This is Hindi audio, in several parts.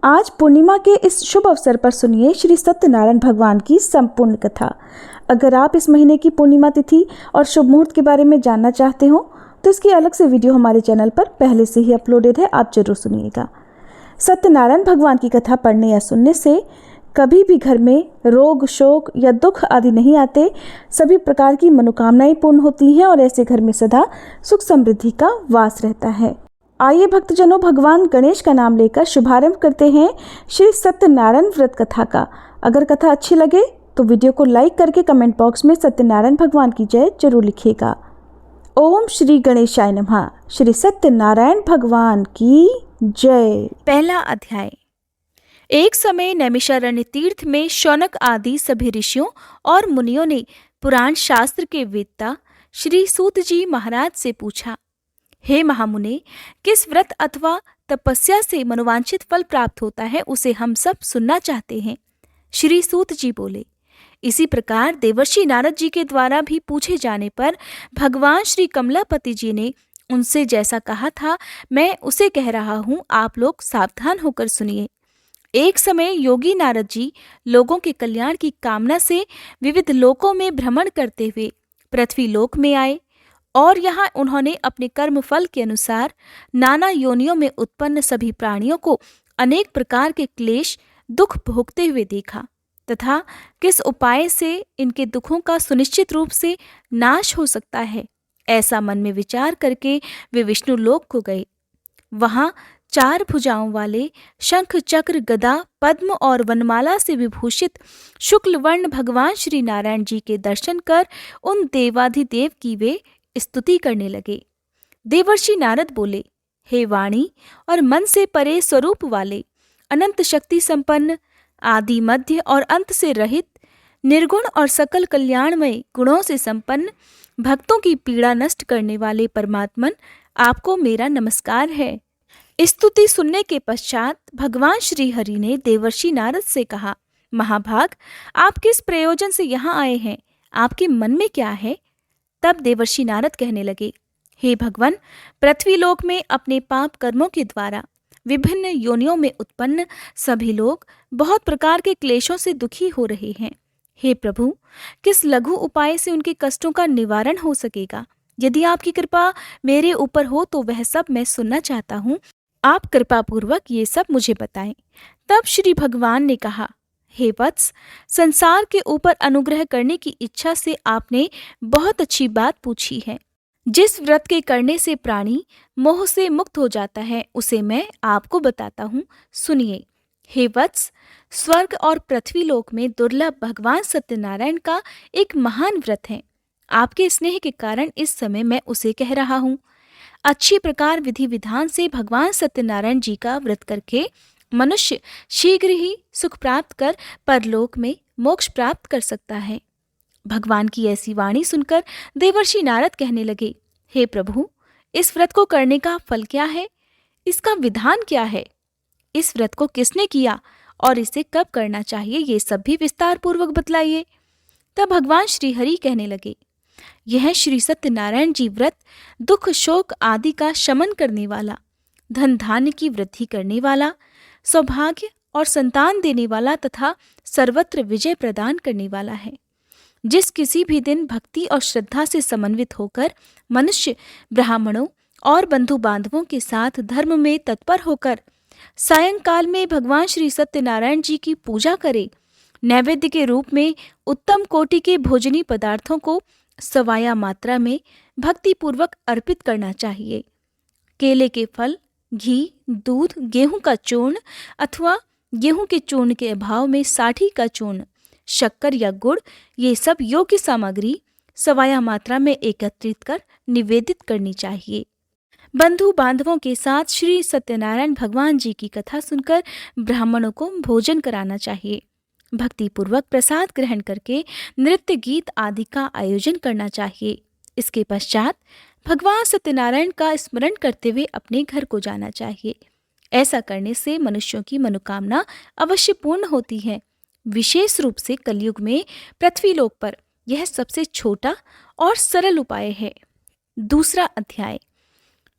आज पूर्णिमा के इस शुभ अवसर पर सुनिए श्री सत्यनारायण भगवान की संपूर्ण कथा। अगर आप इस महीने की पूर्णिमा तिथि और शुभ मुहूर्त के बारे में जानना चाहते हो तो इसकी अलग से वीडियो हमारे चैनल पर पहले से ही अपलोडेड है, आप जरूर सुनिएगा। सत्यनारायण भगवान की कथा पढ़ने या सुनने से कभी भी घर में रोग, शोक या दुख आदि नहीं आते। सभी प्रकार की मनोकामनाएं पूर्ण होती हैं और ऐसे घर में सदा सुख समृद्धि का वास रहता है। आइए भक्तजनों, भगवान गणेश का नाम लेकर शुभारंभ करते हैं श्री सत्यनारायण व्रत कथा का। अगर कथा अच्छी लगे तो वीडियो को लाइक करके कमेंट बॉक्स में सत्यनारायण भगवान की जय जरूर लिखिएगा। ओम श्री गणेशाय नमः। श्री सत्यनारायण भगवान की जय। पहला अध्याय। एक समय नैमिषारण्य तीर्थ में शौनक आदि सभी ऋषियों और मुनियों ने पुराण शास्त्र के वेत्ता श्री सूत जी महाराज से पूछा, हे महामुने, किस व्रत अथवा तपस्या से मनोवांछित फल प्राप्त होता है, उसे हम सब सुनना चाहते हैं। श्री सूत जी बोले, इसी प्रकार देवर्षि नारद जी के द्वारा भी पूछे जाने पर भगवान श्री कमलापति जी ने उनसे जैसा कहा था मैं उसे कह रहा हूँ, आप लोग सावधान होकर सुनिए। एक समय योगी नारद जी लोगों के कल्याण की कामना से विविध लोकों में भ्रमण करते हुए पृथ्वी लोक में आए और यहाँ उन्होंने अपने कर्म फल के अनुसार नाना योनियों में उत्पन्न सभी प्राणियों को अनेक प्रकार के क्लेश दुख भोगते हुए देखा तथा किस उपाय से इनके दुखों का सुनिश्चित रूप से नाश हो सकता है, ऐसा मन में विचार करके वे विष्णु लोक को गए। वहाँ 4 भुजाओं वाले शंख, चक्र, गदा, पद्म और वनमाला से विभूषित शुक्ल वर्ण भगवान श्री नारायण जी के दर्शन कर उन देवाधिदेव की वे स्तुति करने लगे। देवर्षि नारद बोले, हे वाणी और मन से परे स्वरूप वाले, अनंत शक्ति संपन्न, आदि मध्य और अंत से रहित, निर्गुण और सकल कल्याणमय गुणों से संपन्न, भक्तों की पीड़ा नष्ट करने वाले परमात्मन, आपको मेरा नमस्कार है। स्तुति सुनने के पश्चात भगवान श्री हरि ने देवर्षि नारद से कहा, महाभाग, आप किस प्रयोजन से यहाँ आए हैं? आपके मन में क्या है? तब देवर्षि नारद कहने लगे, हे भगवान, पृथ्वी लोक में अपने पाप कर्मों के द्वारा विभिन्न योनियों में उत्पन्न सभी लोग बहुत प्रकार के क्लेशों से दुखी हो रहे हैं। हे प्रभु, किस लघु उपाय से उनके कष्टों का निवारण हो सकेगा? यदि आपकी कृपा मेरे ऊपर हो तो वह सब मैं सुनना चाहता हूँ। आप कृपा पूर्वक ये सब मुझे बताएं। तब श्री भगवान ने कहा, हे वत्स, संसार के ऊपर अनुग्रह करने की इच्छा से आपने बहुत अच्छी बात पूछी है। जिस व्रत के करने से प्राणी मोह से मुक्त हो जाता है उसे मैं आपको बताता हूँ, सुनिए। हे वत्स, स्वर्ग और पृथ्वी लोक में दुर्लभ भगवान सत्यनारायण का एक महान व्रत है। आपके स्नेह के कारण इस समय मैं उसे कह रहा हूँ। अच्छी प्रकार विधि विधान से भगवान सत्यनारायण जी का व्रत करके मनुष्य शीघ्र ही सुख प्राप्त कर परलोक में मोक्ष प्राप्त कर सकता है। भगवान की ऐसी वाणी सुनकर देवर्षि नारद कहने लगे, हे प्रभु, इस व्रत को करने का फल क्या है? इसका विधान क्या है? इस व्रत को किसने किया और इसे कब करना चाहिए, ये सब भी विस्तार पूर्वक बतलाइए। तब भगवान श्री हरि कहने लगे, यह श्री सत्यनारायण जी व्रत दुख शोक आदि का शमन करने वाला, धन धान्य की वृद्धि करने वाला, सौभाग्य और संतान देने वाला तथा सर्वत्र विजय प्रदान करने वाला है। जिस किसी भी दिन भक्ति और श्रद्धा से समन्वित होकर मनुष्य ब्राह्मणों और बंधु बांधवों के साथ धर्म में तत्पर होकर सायंकाल में भगवान श्री सत्यनारायण जी की पूजा करे, नैवेद्य के रूप में उत्तम कोटि के भोजनी पदार्थों को सवाया मात्रा में भक्ति पूर्वक अर्पित करना चाहिए। केले के फल, घी, दूध, गेहूं का चूर्ण अथवा गेहूं के चूर्ण के अभाव में साठी का चूर्ण, शक्कर या गुड़, ये सब योग्य सामग्री सवाया मात्रा में एकत्रित कर निवेदित करनी चाहिए। बंधु बांधवों के साथ श्री सत्यनारायण भगवान जी की कथा सुनकर ब्राह्मणों को भोजन कराना चाहिए। भक्ति पूर्वक प्रसाद ग्रहण करके नृत्य गीत आदि का आयोजन करना चाहिए। इसके पश्चात भगवान सत्यनारायण का स्मरण करते हुए अपने घर को जाना चाहिए। ऐसा करने से मनुष्यों की मनोकामना अवश्य पूर्ण होती है। विशेष रूप से कलयुग में पृथ्वी लोक पर यह सबसे छोटा और सरल उपाय है। दूसरा अध्याय।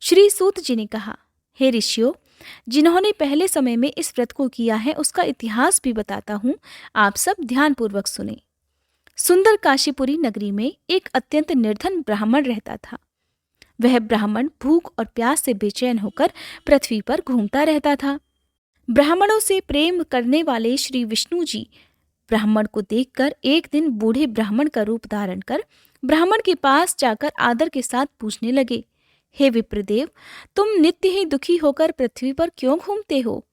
श्री सूत जी ने कहा, हे ऋषियों, जिन्होंने पहले समय में इस व्रत को किया है उसका इतिहास भी बताता हूँ, आप सब ध्यानपूर्वक सुने। सुंदर काशीपुरी नगरी में एक अत्यंत निर्धन ब्राह्मण रहता था। वह ब्राह्मण भूख और प्यास से बेचैन होकर पृथ्वी पर घूमता रहता था। ब्राह्मणों से प्रेम करने वाले श्री विष्णु जी ब्राह्मण को देखकर एक दिन बूढ़े ब्राह्मण का रूप धारण कर ब्राह्मण के पास जाकर आदर के साथ पूछने लगे, हे विप्रदेव, तुम नित्य ही दुखी होकर पृथ्वी पर क्यों घूमते हो?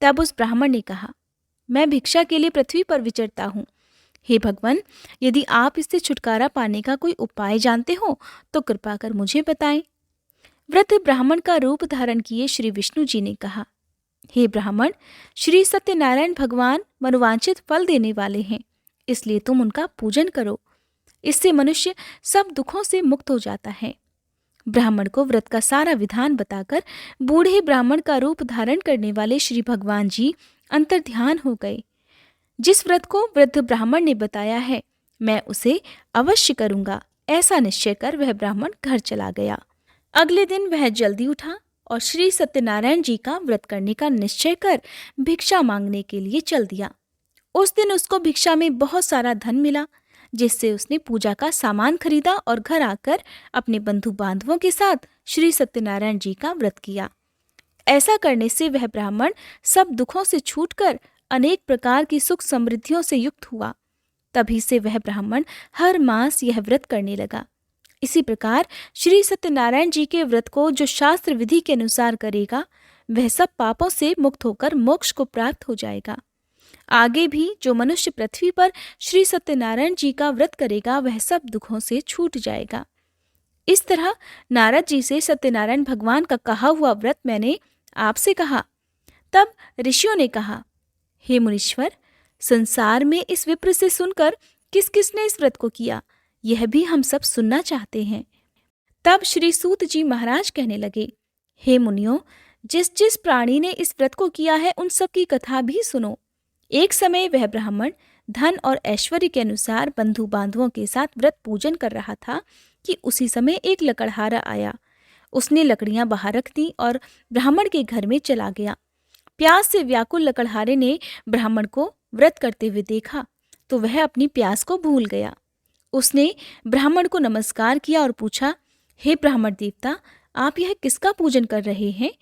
तब उस ब्राह्मण ने कहा, मैं भिक्षा के लिए पृथ्वी पर विचरता हूँ। हे भगवान, यदि आप इससे छुटकारा पाने का कोई उपाय जानते हो तो कृपा कर मुझे बताएं। वृद्ध ब्राह्मण का रूप धारण किए श्री विष्णु जी ने कहा, हे ब्राह्मण, श्री सत्यनारायण भगवान मनोवांछित फल देने वाले हैं, इसलिए तुम उनका पूजन करो। इससे मनुष्य सब दुखों से मुक्त हो जाता है। ब्राह्मण को व्रत का सारा विधान बताकर बूढ़े ब्राह्मण का रूप धारण करने वाले श्री भगवान जी अंतर्ध्यान हो गए। जिस व्रत को वृद्ध ब्राह्मण ने बताया है, मैं उसे अवश्य करूंगा, ऐसा निश्चय कर वह ब्राह्मण घर चला गया। अगले दिन वह जल्दी उठा और श्री सत्यनारायण जी का व्रत करने का निश्चय कर भिक्षा मांगने के लिए चल दिया। उस दिन उसको भिक्षा में बहुत सारा धन मिला, जिससे उसने पूजा का सामान खरीदा और घर आकर अपने बंधु बांधवों के साथ श्री सत्यनारायण जी का व्रत किया। ऐसा करने से वह ब्राह्मण सब दुखों से छूटकर अनेक प्रकार की सुख समृद्धियों से युक्त हुआ। तभी से वह ब्राह्मण हर मास यह व्रत करने लगा। इसी प्रकार श्री सत्यनारायण जी के व्रत को जो शास्त्र विधि के अनुसार करेगा, वह सब पापों से मुक्त होकर मोक्ष को प्राप्त हो जाएगा। आगे भी जो मनुष्य पृथ्वी पर श्री सत्यनारायण जी का व्रत करेगा, वह सब दुखों से छूट जाएगा। इस तरह नारद जी से सत्यनारायण भगवान का कहा हुआ व्रत मैंने आपसे कहा। तब ऋषियों ने कहा, हे मुनीश्वर, संसार में इस विप्र से सुनकर किस किसने इस व्रत को किया, यह भी हम सब सुनना चाहते हैं। तब श्री सूत जी महाराज कहने लगे, हे मुनियों, जिस जिस प्राणी ने इस व्रत को किया है उन सब की कथा भी सुनो। एक समय वह ब्राह्मण धन और ऐश्वर्य के अनुसार बंधु बांधवों के साथ व्रत पूजन कर रहा था कि उसी समय एक लकड़हारा आया। उसने लकड़ियां बाहर रख दी और ब्राह्मण के घर में चला गया। प्यास से व्याकुल लकड़हारे ने ब्राह्मण को व्रत करते हुए देखा तो वह अपनी प्यास को भूल गया। उसने ब्राह्मण को नमस्कार किया और पूछा, हे ब्राह्मण देवता, आप यह किसका पूजन कर रहे हैं?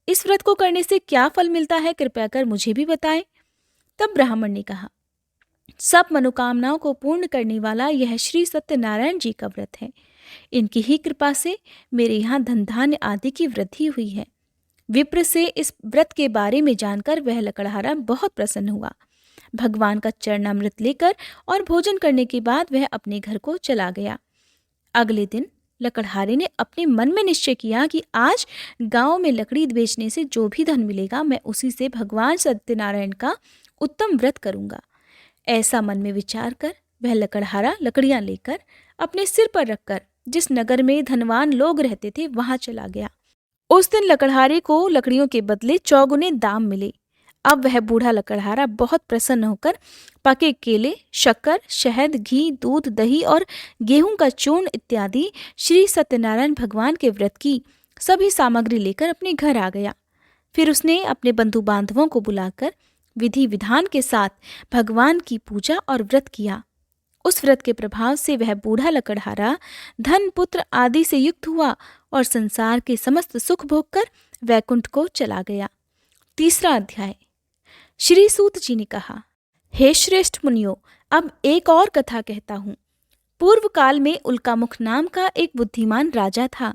इस व्रत को करने से क्या फल मिलता है, कृपया कर मुझे भी बताएं। तब ब्राह्मण ने कहा, सब मनोकामनाओं को पूर्ण करने वाला यह श्री सत्यनारायण जी का व्रत है। इनकी ही कृपा से मेरे यहाँ धन धान्य आदि की वृद्धि हुई है। विप्र से इस व्रत के बारे में जानकर वह लकड़हारा बहुत प्रसन्न हुआ। भगवान का चरणामृत लेकर और भोजन करने के बाद वह अपने घर को चला गया। अगले दिन लकड़हारे ने अपने मन में निश्चय किया कि आज गांव में लकड़ी बेचने से जो भी धन मिलेगा, मैं उसी से भगवान सत्यनारायण का उत्तम व्रत करूंगा। ऐसा मन में विचार कर वह लकड़हारा लकड़ियां लेकर अपने सिर पर रखकर जिस नगर में धनवान लोग रहते थे वहां चला गया। उस दिन लकड़हारे को लकड़ियों के बदले चौगुने दाम मिले। अब वह बूढ़ा लकड़हारा बहुत प्रसन्न होकर पके केले, शक्कर, शहद, घी, दूध, दही और गेहूं का चूर्ण इत्यादि श्री सत्यनारायण भगवान के व्रत की सभी सामग्री लेकर अपने घर आ गया। फिर उसने अपने बंधु बांधवों को बुलाकर विधि विधान के साथ भगवान की पूजा और व्रत किया। उस व्रत के प्रभाव से वह बूढ़ा लकड़हारा धन, पुत्र आदि से युक्त हुआ और संसार के समस्त सुख भोग कर वैकुंठ को चला गया। तीसरा अध्याय। श्री सूत जी ने कहा, हे श्रेष्ठ मुनियों, अब एक और कथा कहता हूँ। पूर्व काल में उल्कामुख नाम का एक बुद्धिमान राजा था।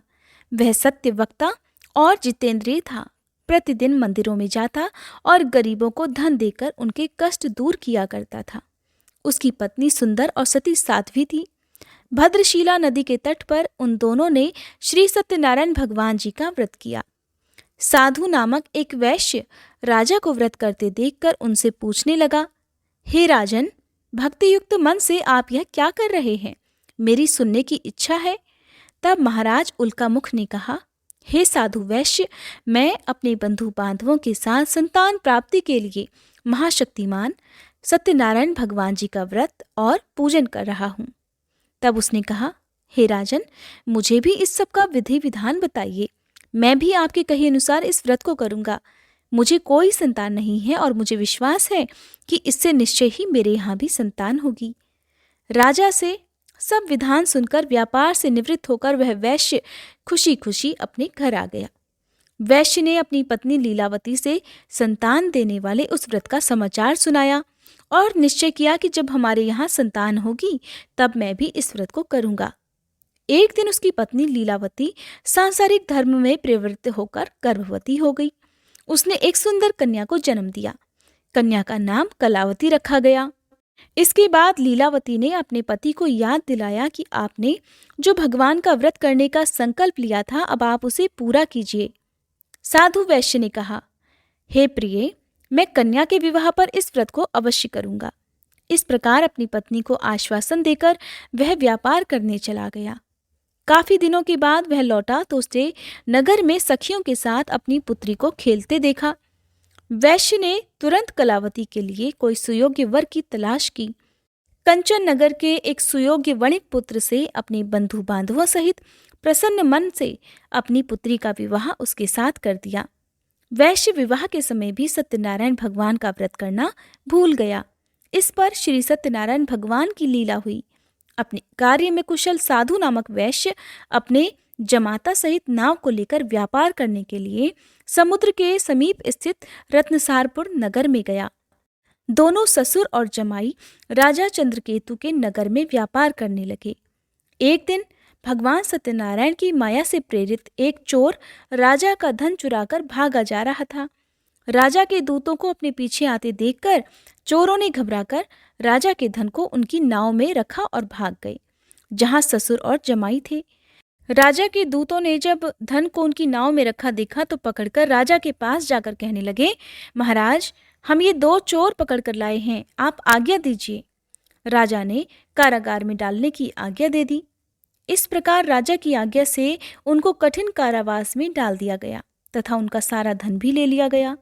वह सत्य वक्ता और जितेंद्रिय था। प्रतिदिन मंदिरों में जाता और गरीबों को धन देकर उनके कष्ट दूर किया करता था। उसकी पत्नी सुंदर और सती साध्वी थी। भद्रशिला नदी के तट पर उन दोनों ने श्री सत्यनारायण भगवान जी का व्रत किया। साधु नामक एक वैश्य राजा को व्रत करते देखकर उनसे पूछने लगा, हे राजन, भक्ति युक्त मन से आप यह क्या कर रहे हैं? मेरी सुनने की इच्छा है। तब महाराज उल्कामुख ने कहा, हे साधु वैश्य, मैं अपने बंधु बांधवों के साथ संतान प्राप्ति के लिए महाशक्तिमान सत्यनारायण भगवान जी का व्रत और पूजन कर रहा हूँ। तब उसने कहा, हे राजन, मुझे भी इस सब का विधि विधान बताइए। मैं भी आपके कहे अनुसार इस व्रत को करूंगा। मुझे कोई संतान नहीं है और मुझे विश्वास है कि इससे निश्चय ही मेरे यहाँ भी संतान होगी। राजा से सब विधान सुनकर व्यापार से निवृत्त होकर वह वैश्य खुशी खुशी अपने घर आ गया। वैश्य ने अपनी पत्नी लीलावती से संतान देने वाले उस व्रत का समाचार सुनाया और निश्चय किया कि जब हमारे यहाँ संतान होगी तब मैं भी इस व्रत को करूंगा। एक दिन उसकी पत्नी लीलावती सांसारिक धर्म में प्रवृत्त होकर गर्भवती हो गई। उसने एक सुंदर कन्या को जन्म दिया। कन्या का नाम कलावती रखा गया। इसके बाद लीलावती ने अपने पति को याद दिलाया कि आपने जो भगवान का व्रत करने का संकल्प लिया था, अब आप उसे पूरा कीजिए। साधु वैश्य ने कहा, हे प्रिय, मैं कन्या के विवाह पर इस व्रत को अवश्य करूंगा। इस प्रकार अपनी पत्नी को आश्वासन देकर वह व्यापार करने चला गया। काफी दिनों के बाद वह लौटा तो उसने नगर में सखियों के साथ अपनी पुत्री को खेलते देखा। वैश्य ने तुरंत कलावती के लिए कोई सुयोग्य वर की तलाश की। कंचन नगर के एक सुयोग्य वणिक पुत्र से अपने बंधु बांधवों सहित प्रसन्न मन से अपनी पुत्री का विवाह उसके साथ कर दिया। वैश्य विवाह के समय भी सत्यनारायण भगवान का व्रत करना भूल गया। इस पर श्री सत्यनारायण भगवान की लीला हुई। अपने कार्य में कुशल साधु नामक वैश्य अपने जमाता सहित नाव को लेकर व्यापार करने के लिए समुद्र के समीप स्थित रत्नसारपुर नगर में गया। दोनों ससुर और जमाई राजा चंद्रकेतु के नगर में व्यापार करने लगे। एक दिन भगवान सत्यनारायण की माया से प्रेरित एक चोर राजा का धन चुराकर भागा जा रहा था। राजा के दूतों को अपने पीछे आते देखकर चोरों ने घबराकर राजा के धन को उनकी नाव में रखा और भाग गए, जहां ससुर और जमाई थे। राजा के दूतों ने जब धन को उनकी नाव में रखा देखा तो पकड़कर राजा के पास जाकर कहने लगे, महाराज, हम ये 2 चोर पकड़कर लाए हैं, आप आज्ञा दीजिए। राजा ने कारागार में डालने की आज्ञा दे दी। इस प्रकार राजा की आज्ञा से उनको कठिन कारावास में डाल दिया गया तथा उनका सारा धन भी ले लिया गया।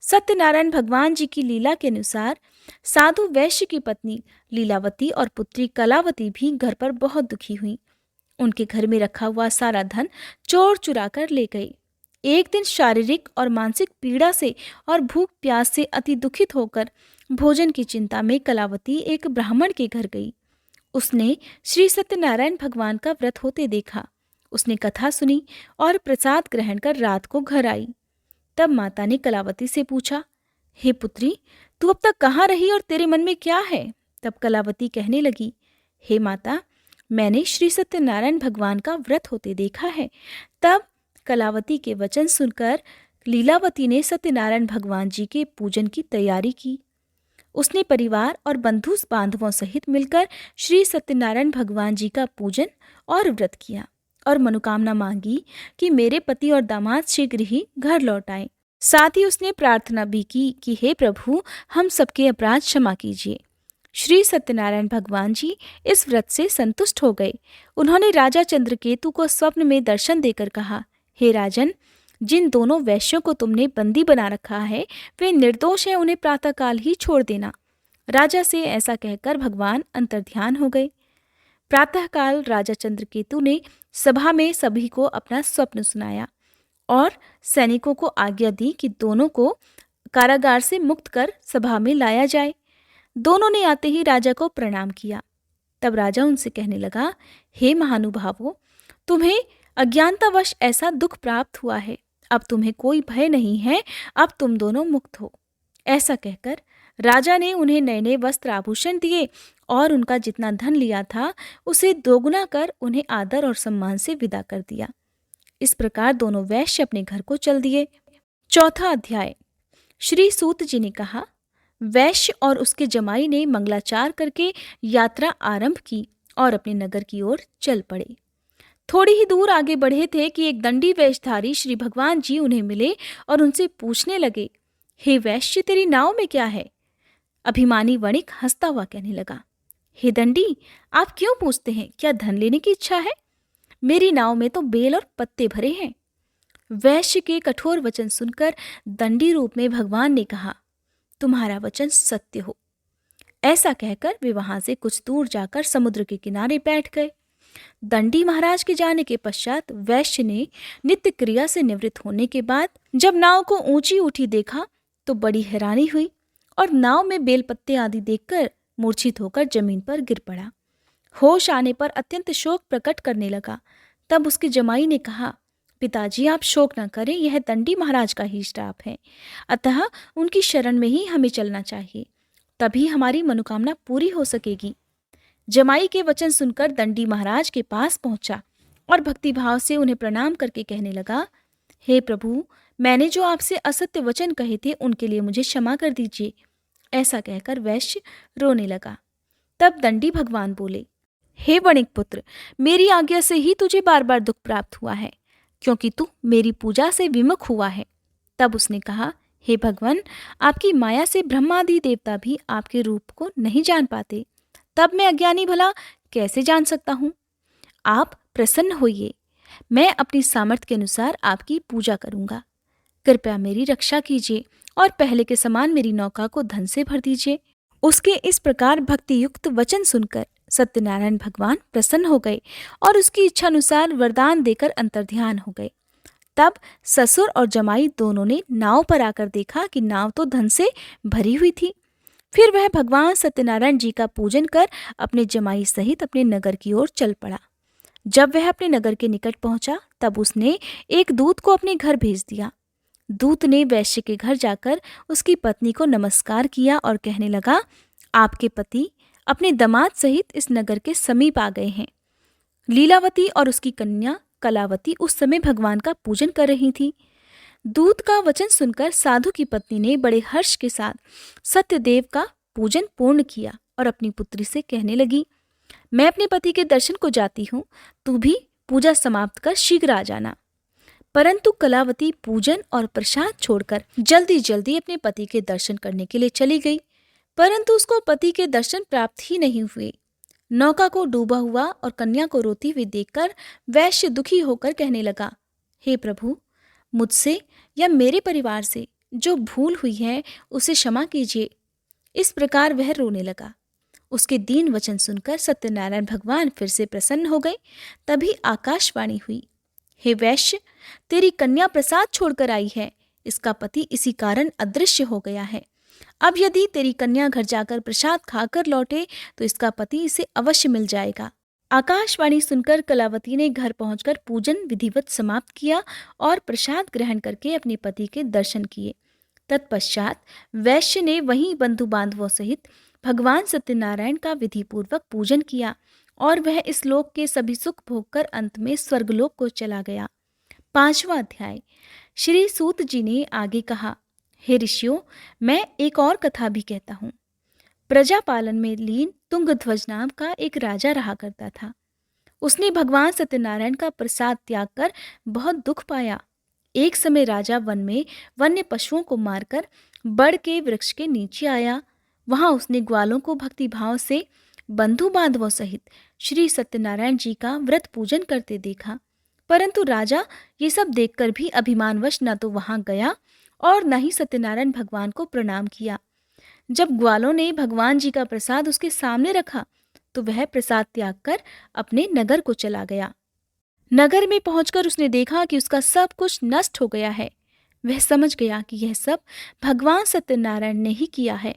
सत्यनारायण भगवान जी की लीला के अनुसार साधु वैश्य की पत्नी लीलावती और पुत्री कलावती भी घर पर बहुत दुखी हुई। उनके घर में रखा हुआ सारा धन चोर चुरा कर ले गए। एक दिन शारीरिक और मानसिक पीड़ा से और भूख प्यास से अति दुखित होकर भोजन की चिंता में कलावती एक ब्राह्मण के घर गई। उसने श्री सत्यनारायण भगवान का व्रत होते देखा। उसने कथा सुनी और प्रसाद ग्रहण कर रात को घर आई। तब माता ने कलावती से पूछा, हे पुत्री, तू अब तक कहाँ रही और तेरे मन में क्या है? तब कलावती कहने लगी, हे माता, मैंने श्री सत्यनारायण भगवान का व्रत होते देखा है। तब कलावती के वचन सुनकर लीलावती ने सत्यनारायण भगवान जी के पूजन की तैयारी की। उसने परिवार और बंधु बांधवों सहित मिलकर श्री सत्यनारायण भगवान जी का पूजन और व्रत किया और मनोकामना मांगी कि मेरे पति और दामाद शीघ्र ही घर लौट आए। साथ ही उसने प्रार्थना भी की कि हे प्रभु, हम सबके अपराध क्षमा कीजिए। श्री सत्यनारायण भगवान जी इस व्रत से संतुष्ट हो गए। उन्होंने राजा चंद्रकेतु को स्वप्न में दर्शन देकर कहा, हे राजन, जिन दोनों वैश्यों को तुमने बंदी बना रखा है वे निर्दोष हैं, उन्हें प्रातःकाल ही छोड़ देना। राजा से ऐसा कहकर भगवान अंतर्ध्यान हो गए। प्रातःकाल राजा चंद्रकेतु ने सभा में सभी को अपना स्वप्न सुनाया और सैनिकों को आज्ञा दी कि दोनों को कारागार से मुक्त कर सभा में लाया जाए। दोनों ने आते ही राजा को प्रणाम किया। तब राजा उनसे कहने लगा, हे महानुभावों, तुम्हें अज्ञानतावश ऐसा दुख प्राप्त हुआ है, अब तुम्हें कोई भय नहीं है, अब तुम दोनों मुक्त हो। ऐसा कहकर राजा ने उन्हें नए नए वस्त्र आभूषण दिए और उनका जितना धन लिया था उसे दोगुना कर उन्हें आदर और सम्मान से विदा कर दिया। इस प्रकार दोनों वैश्य अपने घर को चल दिए। 4वां अध्याय। श्री सूत जी ने कहा, वैश्य और उसके जमाई ने मंगलाचार करके यात्रा आरंभ की और अपने नगर की ओर चल पड़े। थोड़ी ही दूर आगे बढ़े थे कि एक दंडी वेशधारी श्री भगवान जी उन्हें मिले और उनसे पूछने लगे, हे वैश्य, तेरी नाव में क्या है? अभिमानी वणिक हंसता हुआ कहने लगा, हे दंडी, आप क्यों पूछते हैं? क्या धन लेने की इच्छा है? मेरी नाव में तो बेल और पत्ते भरे हैं। वैश्य के कठोर वचन सुनकर दंडी रूप में भगवान ने कहा, तुम्हारा वचन सत्य हो। ऐसा कहकर वे वहां से कुछ दूर जाकर समुद्र के किनारे बैठ गए। दंडी महाराज के जाने के पश्चात वैश्य ने नित्य क्रिया से निवृत्त होने के बाद जब नाव को ऊंची उठी देखा तो बड़ी हैरानी हुई और नाव में बेलपत्ते आदि देखकर मूर्छित होकर जमीन पर गिर पड़ा। होश आने पर अत्यंत शोक प्रकट करने लगा। तब उसके जमाई ने कहा, पिताजी आप शोक न करें, यह दंडी महाराज का ही श्राप है, अतः उनकी शरण में ही हमें चलना चाहिए, तभी हमारी मनोकामना पूरी हो सकेगी। जमाई के वचन सुनकर दंडी महाराज के पास पहुंचा और भक्तिभाव से उन्हें प्रणाम करके कहने लगा, हे प्रभु, मैंने जो आपसे असत्य वचन कहे थे उनके लिए मुझे क्षमा कर दीजिए। ऐसा कहकर वैश्य रोने लगा। तब दंडी भगवान बोले, हे वणिक पुत्र, मेरी आज्ञा से ही तुझे बार बार दुख प्राप्त हुआ है, क्योंकि तू मेरी पूजा से विमुख हुआ है। तब उसने कहा, हे भगवान, आपकी माया से ब्रह्मादि देवता भी आपके रूप को नहीं जान पाते, तब मैं अज्ञानी भला कैसे जान सकता हूँ? आप प्रसन्न होइए, मैं अपनी सामर्थ्य के अनुसार आपकी पूजा करूँगा। कृपया मेरी रक्षा कीजिए और पहले के समान मेरी नौका को धन से भर दीजिए। उसके इस प्रकार भक्ति युक्त वचन सुनकर सत्यनारायण भगवान प्रसन्न हो गए और उसकी इच्छा अनुसार वरदान देकर अंतर्ध्यान हो गए। तब ससुर और जमाई दोनों ने नाव पर आकर देखा कि नाव तो धन से भरी हुई थी। फिर वह भगवान सत्यनारायण जी का पूजन कर अपने जमाई सहित अपने नगर की ओर चल पड़ा। जब वह अपने नगर के निकट पहुंचा तब उसने एक दूत को अपने घर भेज दिया। दूत ने वैश्य के घर जाकर उसकी पत्नी को नमस्कार किया और कहने लगा, आपके पति अपने दामाद सहित इस नगर के समीप आ गए हैं। लीलावती और उसकी कन्या कलावती उस समय भगवान का पूजन कर रही थी। दूत का वचन सुनकर साधु की पत्नी ने बड़े हर्ष के साथ सत्यदेव का पूजन पूर्ण किया और अपनी पुत्री से कहने लगी, मैं अपने पति के दर्शन को जाती हूँ, तू भी पूजा समाप्त कर शीघ्र आ जाना। परंतु कलावती पूजन और प्रसाद छोड़कर जल्दी जल्दी अपने पति के दर्शन करने के लिए चली गई, परंतु उसको पति के दर्शन प्राप्त ही नहीं हुए। नौका को डूबा हुआ और कन्या को रोती हुई देखकर वैश्य दुखी होकर कहने लगा, हे प्रभु, मुझसे या मेरे परिवार से जो भूल हुई है उसे क्षमा कीजिए। इस प्रकार वह रोने लगा। उसके दीन वचन सुनकर सत्यनारायण भगवान फिर से प्रसन्न हो गए। तभी आकाशवाणी हुई, हे वैश्य, तेरी कन्या प्रसाद छोड़कर आई है, इसका पति इसी कारण अदृश्य हो गया है। अब यदि तेरी कन्या घर जाकर प्रसाद खाकर लौटे तो इसका पति इसे अवश्य मिल जाएगा। आकाशवाणी सुनकर कलावती ने घर पहुंचकर पूजन विधिवत समाप्त किया और प्रसाद ग्रहण करके अपने पति के दर्शन किए। तत्पश्चात वैश्य ने वहीं बंधु बांधवों सहित भगवान सत्यनारायण का विधिपूर्वक पूजन किया और वह इस लोक के सभी सुख भोगकर अंत में स्वर्गलोक को चला गया। 5वां अध्याय। श्री सूत जी ने आगे कहा, हे ऋषियों, मैं एक और कथा भी कहता हूँ। प्रजा पालन में लीन तुंगध्वज नाम का एक राजा रहा करता था। उसने भगवान सत्यनारायण का प्रसाद त्याग कर बहुत दुख पाया। एक समय राजा वन में वन्य पशुओं को मारकर बड़ के वृक्ष के नीचे आया। वहां उसने ग्वालों को भक्ति भाव से बंधु बांधवों सहित श्री सत्यनारायण जी का व्रत पूजन करते देखा, परंतु राजा ये सब देखकर भी अभिमानवश न तो वहां गया और न ही सत्यनारायण भगवान को प्रणाम किया। जब ग्वालों ने भगवान जी का प्रसाद उसके सामने रखा तो वह प्रसाद त्याग कर अपने नगर को चला गया। नगर में पहुंचकर उसने देखा कि उसका सब कुछ नष्ट हो गया है। वह समझ गया कि यह सब भगवान सत्यनारायण ने ही किया है।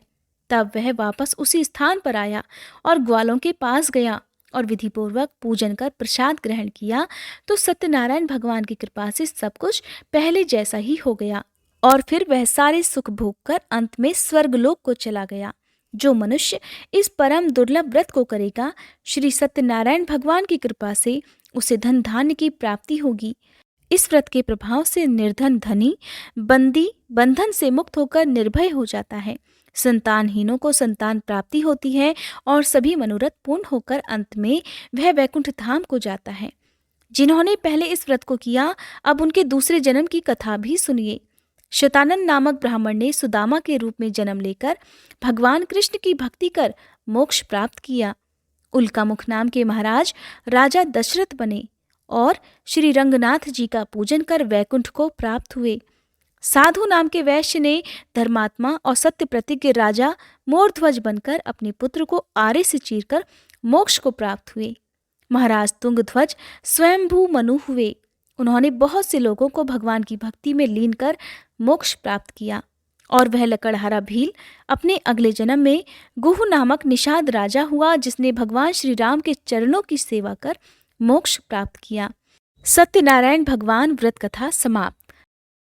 तब वह वापस उसी स्थान पर आया और ग्वालों के पास गया और विधिपूर्वक पूजन कर प्रसाद ग्रहण किया तो सत्यनारायण भगवान की कृपा से सब कुछ पहले जैसा ही हो गया और फिर वह सारे सुख भोग कर अंत में स्वर्गलोक को चला गया। जो मनुष्य इस परम दुर्लभ व्रत को करेगा, श्री सत्यनारायण भगवान की कृपा से उसे धन धान्य की प्राप्ति होगी। इस व्रत के प्रभाव से निर्धन धनी बंदी बंधन से मुक्त होकर निर्भय हो जाता है। संतानहीनों को संतान प्राप्ति होती है और सभी मनोरथ पूर्ण होकर अंत में वह वैकुंठ धाम को जाता है। जिन्होंने पहले इस व्रत को किया, अब उनके दूसरे जन्म की कथा भी सुनिए। शतानन नामक ब्राह्मण ने सुदामा के रूप में जन्म लेकर भगवान कृष्ण की भक्ति कर मोक्ष प्राप्त किया। उल्कामुख नाम के महाराज राजा दशरथ बने और श्री रंगनाथ जी का पूजन कर वैकुंठ को प्राप्त हुए। साधु नाम के वैश्य ने धर्मात्मा और सत्य प्रतिज्ञ राजा मोरध्वज बनकर अपने पुत्र को आरे से चीरकर मोक्ष को प्राप्त हुए। महाराज तुंगध्वज स्वयंभू मनु हुए। उन्होंने बहुत से लोगों को भगवान की भक्ति में लीन कर मोक्ष प्राप्त किया और वह लकड़हारा भील अपने अगले जन्म में गुह नामक निषाद राजा हुआ, जिसने भगवान श्री राम के चरणों की सेवा कर मोक्ष प्राप्त किया। सत्यनारायण भगवान व्रत कथा समाप्त।